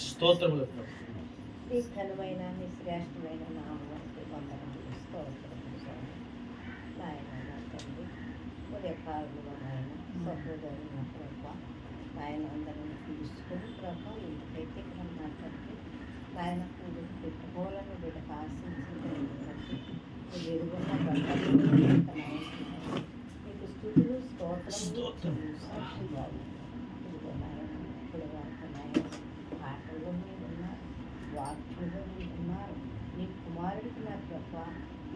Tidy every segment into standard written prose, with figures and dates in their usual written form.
స్తోత్రములు. నీ ఘనమైన నీ శ్రేష్టమైన నామానికి వందనములు స్తోత్రములు నాయన నా తండ్రి ఉదయకాలంలో నాయన సహోదరు నా ప్రభా నాయన అందరిని పిలుచుకొని ప్రభా ఇంటికైతే ఇక్కడ నా తండ్రి నాయన పూజలు పెట్టుకోవాలని వీళ్ళకి ఆశించింది ఎరుగున్న బంధువులు నీకు స్థుతులు స్తోత్రములు సాక్షిగాలు ఇదిగో నాయన ఇప్పుడు వరకు నాయన పాటల్లో మీరు ఉన్నారు, వాక్యంలో మీరు ఉన్నారు. నీ కుమారుడికి నా ప్రభా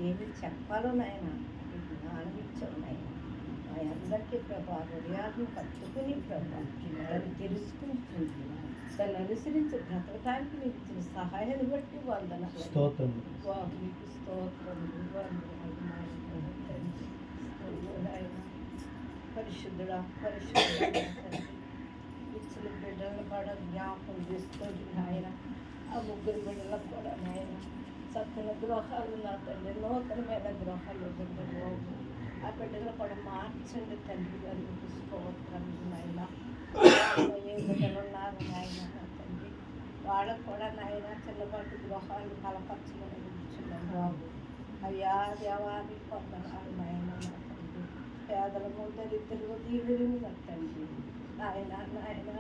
ఏమి చెప్పాలో నాయన అది జ్ఞానం ఇచ్చావు నాయన మా అందరికీ ప్రభా హృదయాన్ని పట్టుకుని ప్రభా దాన్ని తెలుసుకుంటుంది దాన్ని అనుసరించి బ్రతకటానికి నీకు ఇచ్చిన సహాయాన్ని బట్టి వందనాలు నీకు స్తోత్రములు పరిశుద్ధుడా పరిశుద్ధుడా ఇచ్చిన బిడ్డలను కూడా జ్ఞాపకం చేసుకోండి నాయన. ఆ ముగ్గురు బిడ్డలకు కూడా నాయన చక్కని గృహాలు నా తండ్రి నూతనమైన గృహాలు బిడ్డలు ఆ బిడ్డలు కూడా మార్చండి తండ్రి గారు మీకు స్తోత్రం నాయన. ఏ బిడ్డలు ఉన్నారు నాయన నా తండ్రి వాళ్ళకు కూడా నాయన చిన్నపాటి గృహాలు బలపరచమని కూర్చున్నాం బాబు. అయ్యా దేవాన్ని కొందనాలు నాయన నా తండ్రి పేదలము దరిద్రులు దీవులు నా తండ్రి నాయన నాయన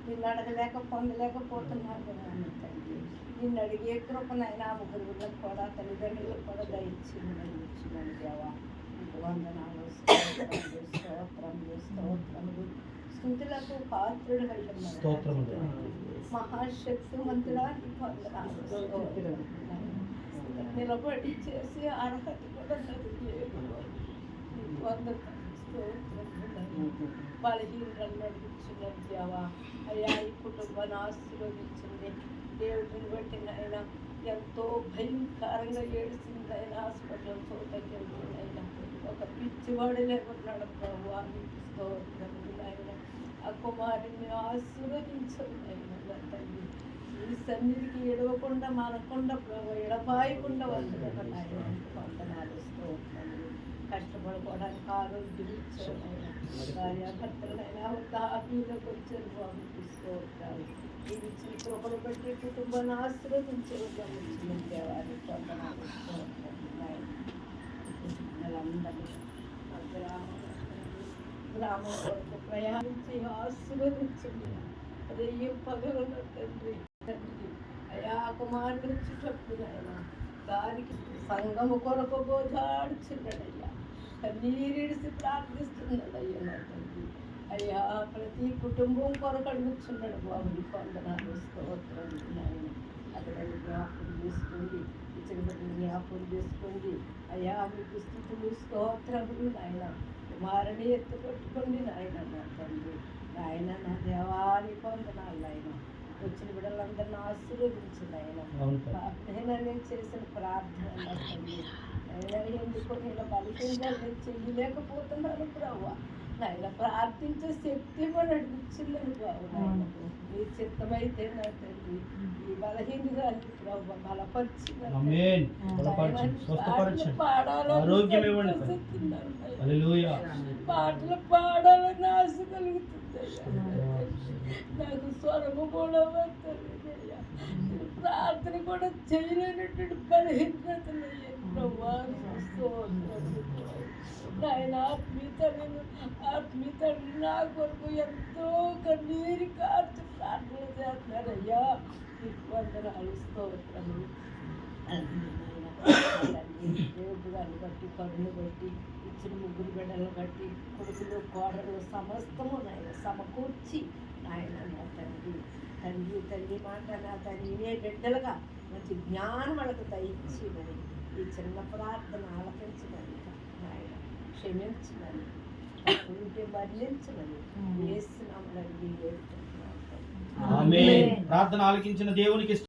నిన్ను అడగలేక పొందలేకపోతున్నారు నాన్న తండ్రి. నిన్ను అడిగే కృపనైనా ముగ్గురులకు కూడా తల్లిదండ్రులకు కూడా దయచేయమని దేవా నీకు వందనాలు స్తోత్రములు స్తోత్రములు స్తోత్రములు స్థుతులకు పాత్రుడు వెళ్ళమని మహాశక్తివంతుడా నీకు వందనాలు నిలబడి చేసి అర్హత కూడా నాకు లేదు. నీకు వందనాలు బలహీనలను నడిపించినది దేవా. అయ్యా ఈ కుటుంబాన్ని ఆశీర్వదించింది దేవుడిని బట్టి నాయన ఎంతో భయంకరంగా ఏడిసింది ఆయన హాస్పిటల్ చోటకెళ్ళినైనా ఒక పిచ్చివాడు లేకున్నాడు ప్రభు నీకు స్తోత్రములు నాయన. ఆ కుమారుని ఆశీర్వదించదు నాయన తండ్రి. ఈ సన్నిధికి ఎడవకుండా మనకుండా ప్రభు ఎడబాయకుండా వందనాలు నాయన వందనాలు స్తోత్రములు. కష్టపడుకోవడానికి ఆరోగ్యం ఇచ్చారు భార్యాభర్తలైనా ఒక ఆత్మీయులకు వచ్చారు బాబు తీసుకోవటాలు ఇది ఇచ్చిన కృపను బట్టి కుటుంబాన్ని ఆశీర్వదించారు గమనించిన దేవాన్ని వందనాలు పిల్లలందరినీ గ్రామం వరకు ప్రయాణించి ఆశీర్వదించండి. అదే ఈ పగలు తండ్రి తండ్రి అయా కుమారుడు వచ్చేటప్పుడు ఆయన దానికి సంగము కొరకు గోజాడుచున్నాడయ్యా కన్నీరిడిసి ప్రార్థిస్తున్నాడయ్యా నా తండ్రి. అయ్యా ప్రతి కుటుంబం కొరకు అడుగుతున్నాడు బాబు నీకు వందనాలు స్తోత్రం నాయన. అక్కడ జ్ఞాపకం చేసుకోండి ఇచ్చిన బిడ్డలు జ్ఞాపకం చేసుకోండి అయ్యా మీకు స్థితులు స్తోత్రములు నాయన. కుమారుని ఎత్తుకొట్టుకోండి నాయన నా తండ్రి నాయన నా దేవానికి వందనాలు నాయన. వచ్చిన బిడ్డలందరినీ ఆశీర్వదించింది ఆయన. నేను చేసిన ప్రార్థన ఎందుకో నేను బలికంగా నేను చెయ్యలేకపోతున్నాను ప్రభు నాయన. ప్రార్థించే శక్తి కూడా అనిపించిందని ప్రభు నాయన. నీ చిత్తమైతే నా తండ్రి ఈ బలహీనగాన్ని ప్రభు బలపరిచి పాటలు పాడాలని ఆశ కలుగుతుంది. నాకు స్వరము కూడా వద్దయ్యా. ప్రార్థన కూడా చేయలేనటువంటి బలహీనతలు ఆయన ఆత్మీయత నా కొరకు ఎంతో కన్నీరు కార్చి ప్రార్థన చేస్తున్నారయ్యా. నీకు వందనాలు స్తోత్రములు. దేవుడు గారిని బట్టి కరుణను బట్టి ఇచ్చిన ముగ్గురు బిడ్డలను బట్టి కొడుకులు కోడలు సమస్తము నాయన సమకూర్చి నాయన నా తండ్రి తండ్రి తల్లి మాట నా తండ్రి ఏ బిడ్డలుగా మంచి జ్ఞానం వాళ్ళకు దయచేయమని ఈ చిన్న ప్రార్థన ఆలకించమని నాయన క్షమించమని ఉంటే వర్ణించమని వేస్తున్నామని ప్రార్థన ఆలకించిన దేవునికి